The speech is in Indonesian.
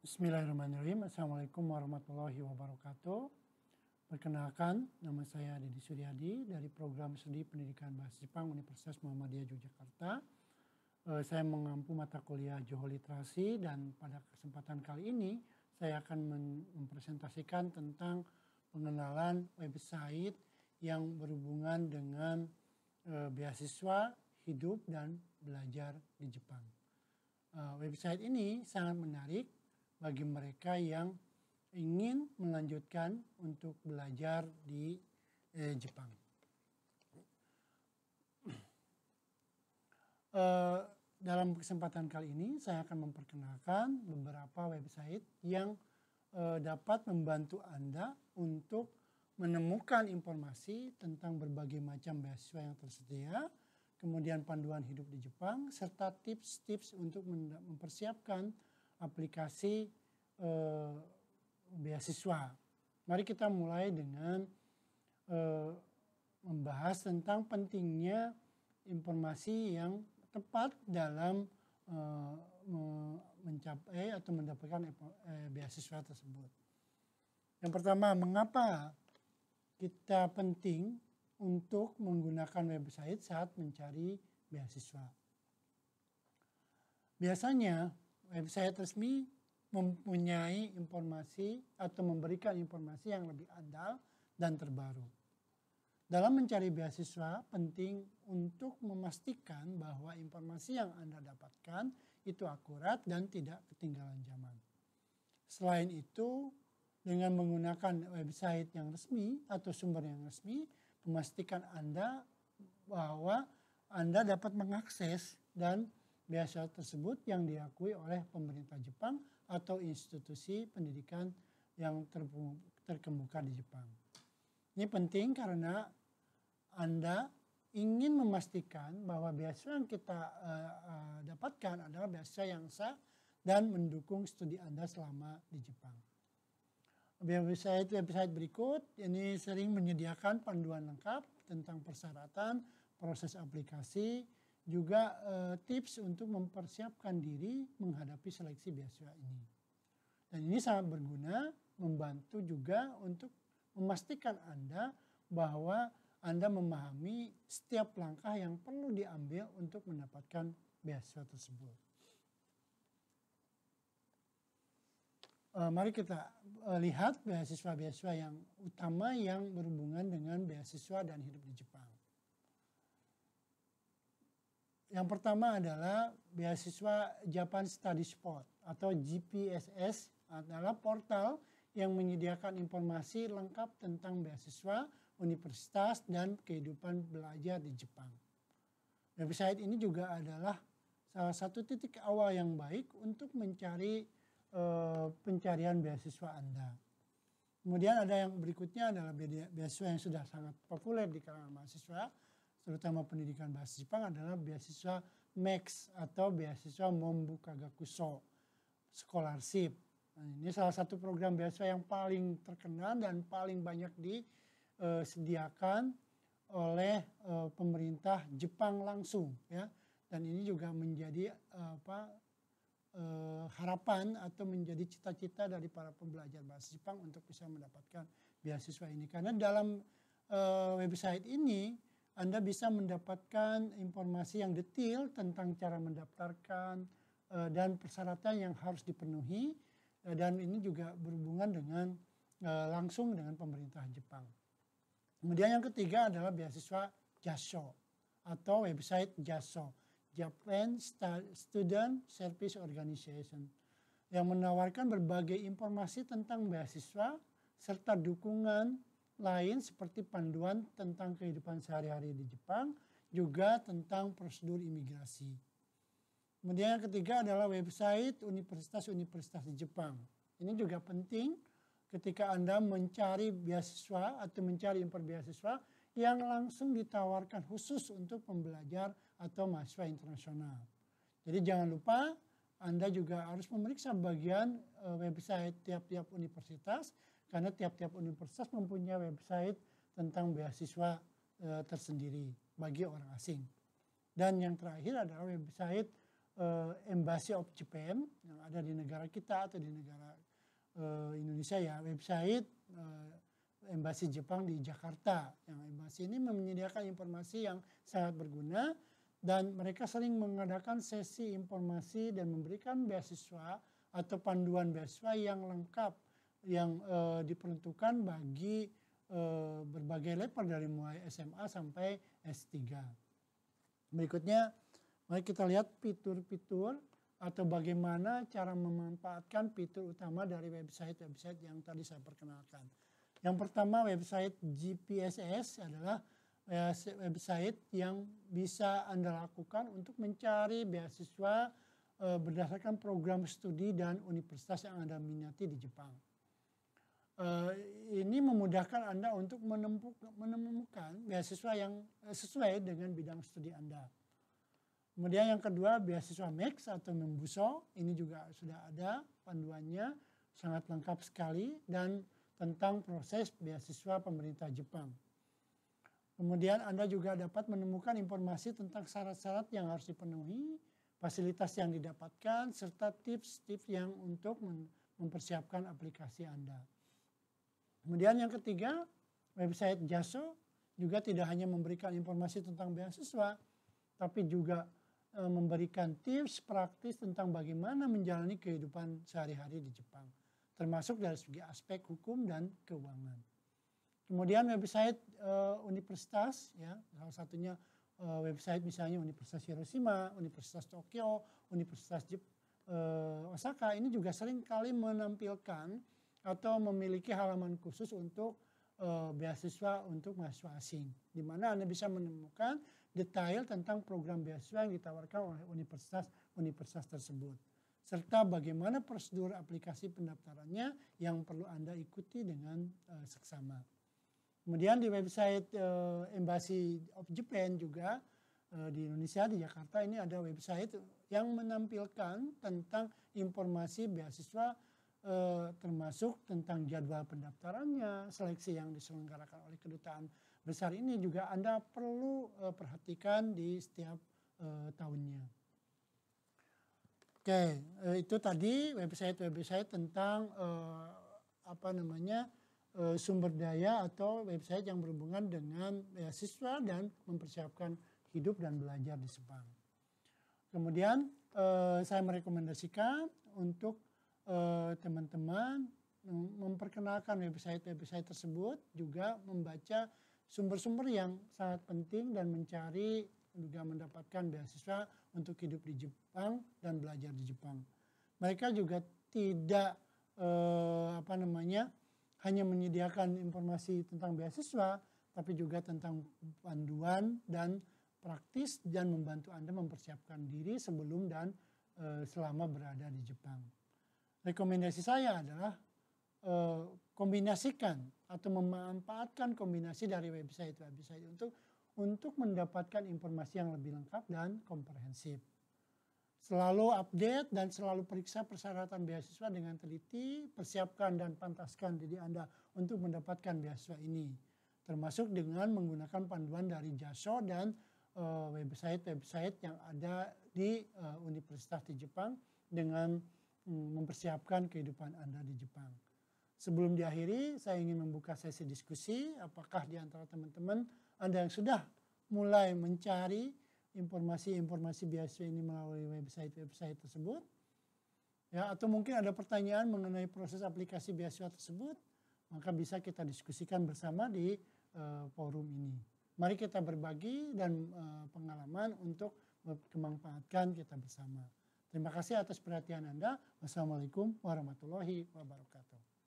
Bismillahirrahmanirrahim. Assalamualaikum warahmatullahi wabarakatuh. Perkenalkan, nama saya Deddy Suryadi dari Program Studi Pendidikan Bahasa Jepang Universitas Muhammadiyah Yogyakarta. Saya mengampu mata kuliah Johor Literasi dan pada kesempatan kali ini saya akan mempresentasikan tentang pengenalan website yang berhubungan dengan beasiswa hidup dan belajar di Jepang. Website ini sangat menarik bagi mereka yang ingin melanjutkan untuk belajar di Jepang. Dalam kesempatan kali ini saya akan memperkenalkan beberapa website yang dapat membantu Anda untuk menemukan informasi tentang berbagai macam beasiswa yang tersedia, kemudian panduan hidup di Jepang, serta tips-tips untuk mempersiapkan aplikasi beasiswa. Mari kita mulai dengan membahas tentang pentingnya informasi yang tepat dalam mencapai atau mendapatkan beasiswa tersebut. Yang pertama, mengapa kita penting untuk menggunakan website saat mencari beasiswa? Biasanya website resmi mempunyai informasi atau memberikan informasi yang lebih andal dan terbaru. Dalam mencari beasiswa, penting untuk memastikan bahwa informasi yang Anda dapatkan itu akurat dan tidak ketinggalan zaman. Selain itu, dengan menggunakan website yang resmi atau sumber yang resmi, memastikan Anda bahwa Anda dapat mengakses dan beasiswa tersebut yang diakui oleh pemerintah Jepang atau institusi pendidikan yang terkemuka di Jepang. Ini penting karena Anda ingin memastikan bahwa beasiswa yang kita dapatkan adalah beasiswa yang sah dan mendukung studi Anda selama di Jepang. Website berikut ini sering menyediakan panduan lengkap tentang persyaratan, proses aplikasi, juga tips untuk mempersiapkan diri menghadapi seleksi beasiswa ini. Dan ini sangat berguna, membantu juga untuk memastikan Anda bahwa Anda memahami setiap langkah yang perlu diambil untuk mendapatkan beasiswa tersebut. Mari kita lihat beasiswa-beasiswa yang utama yang berhubungan dengan beasiswa dan hidup di Jepang. Yang pertama adalah beasiswa Japan Study Spot atau JPSS, adalah portal yang menyediakan informasi lengkap tentang beasiswa, universitas, dan kehidupan belajar di Jepang. Website ini juga adalah salah satu titik awal yang baik untuk mencari pencarian beasiswa Anda. Kemudian ada yang berikutnya adalah beasiswa yang sudah sangat populer di kalangan mahasiswa, terutama pendidikan bahasa Jepang, adalah beasiswa MEX atau beasiswa Mombu Kagakuso Scholarship. Nah, ini salah satu program beasiswa yang paling terkenal dan paling banyak disediakan oleh pemerintah Jepang langsung, ya. Dan ini juga menjadi harapan atau menjadi cita-cita dari para pembelajar bahasa Jepang untuk bisa mendapatkan beasiswa ini. Karena dalam website ini Anda bisa mendapatkan informasi yang detail tentang cara mendaftarkan dan persyaratan yang harus dipenuhi, dan ini juga berhubungan dengan langsung dengan pemerintah Jepang. Kemudian yang ketiga adalah beasiswa JASO atau website JASO, Japan Student Service Organization, yang menawarkan berbagai informasi tentang beasiswa serta dukungan lain seperti panduan tentang kehidupan sehari-hari di Jepang, juga tentang prosedur imigrasi. Kemudian yang ketiga adalah website universitas-universitas di Jepang. Ini juga penting ketika Anda mencari beasiswa atau mencari impor beasiswa yang langsung ditawarkan khusus untuk pembelajar atau mahasiswa internasional. Jadi jangan lupa Anda juga harus memeriksa bagian website tiap-tiap universitas, karena tiap-tiap universitas mempunyai website tentang beasiswa tersendiri bagi orang asing. Dan yang terakhir adalah website Embassy of Japan yang ada di negara kita atau di negara Indonesia ya, website Embassy Jepang di Jakarta. Yang embassy ini menyediakan informasi yang sangat berguna dan mereka sering mengadakan sesi informasi dan memberikan beasiswa atau panduan beasiswa yang lengkap yang diperuntukkan bagi berbagai level dari mulai SMA sampai S3. Berikutnya mari kita lihat fitur-fitur atau bagaimana cara memanfaatkan fitur utama dari website-website yang tadi saya perkenalkan. Yang pertama, website GPSS adalah website yang bisa Anda lakukan untuk mencari beasiswa berdasarkan program studi dan universitas yang Anda minati di Jepang. Ini memudahkan Anda untuk menemukan beasiswa yang sesuai dengan bidang studi Anda. Kemudian yang kedua, beasiswa Max atau Membuso, ini juga sudah ada panduannya, sangat lengkap sekali dan tentang proses beasiswa pemerintah Jepang. Kemudian Anda juga dapat menemukan informasi tentang syarat-syarat yang harus dipenuhi, fasilitas yang didapatkan, serta tips-tips yang untuk mempersiapkan aplikasi Anda. Kemudian yang ketiga, website JASO juga tidak hanya memberikan informasi tentang beasiswa, tapi juga memberikan tips praktis tentang bagaimana menjalani kehidupan sehari-hari di Jepang, termasuk dari segi aspek hukum dan keuangan. Kemudian website universitas, ya, salah satunya website misalnya Universitas Hiroshima, Universitas Tokyo, Universitas Osaka, ini juga sering kali menampilkan atau memiliki halaman khusus untuk beasiswa untuk mahasiswa asing, di mana Anda bisa menemukan detail tentang program beasiswa yang ditawarkan oleh universitas tersebut, serta bagaimana prosedur aplikasi pendaftarannya yang perlu Anda ikuti dengan seksama. Kemudian di website Embassy of Japan juga di Indonesia, di Jakarta, ini ada website yang menampilkan tentang informasi beasiswa termasuk tentang jadwal pendaftarannya, seleksi yang diselenggarakan oleh kedutaan besar ini juga Anda perlu perhatikan di setiap tahunnya. Oke, itu tadi website-website tentang sumber daya atau website yang berhubungan dengan beasiswa dan mempersiapkan hidup dan belajar di Jepang. Kemudian saya merekomendasikan untuk teman-teman memperkenalkan website-website tersebut, juga membaca sumber-sumber yang sangat penting dan mencari juga mendapatkan beasiswa untuk hidup di Jepang dan belajar di Jepang. Mereka juga tidak hanya menyediakan informasi tentang beasiswa, tapi juga tentang panduan dan praktis dan membantu Anda mempersiapkan diri sebelum dan selama berada di Jepang. Rekomendasi saya adalah kombinasikan atau memanfaatkan kombinasi dari website-website untuk mendapatkan informasi yang lebih lengkap dan komprehensif. Selalu update dan selalu periksa persyaratan beasiswa dengan teliti, persiapkan dan pantaskan diri Anda untuk mendapatkan beasiswa ini, termasuk dengan menggunakan panduan dari JASO dan website-website yang ada di universitas di Jepang dengan mempersiapkan kehidupan Anda di Jepang. Sebelum diakhiri, saya ingin membuka sesi diskusi. Apakah di antara teman-teman Anda yang sudah mulai mencari informasi-informasi beasiswa ini melalui website-website tersebut? Ya, atau mungkin ada pertanyaan mengenai proses aplikasi beasiswa tersebut, maka bisa kita diskusikan bersama di forum ini. Mari kita berbagi dan pengalaman untuk memanfaatkan kita bersama. Terima kasih atas perhatian Anda. Wassalamualaikum warahmatullahi wabarakatuh.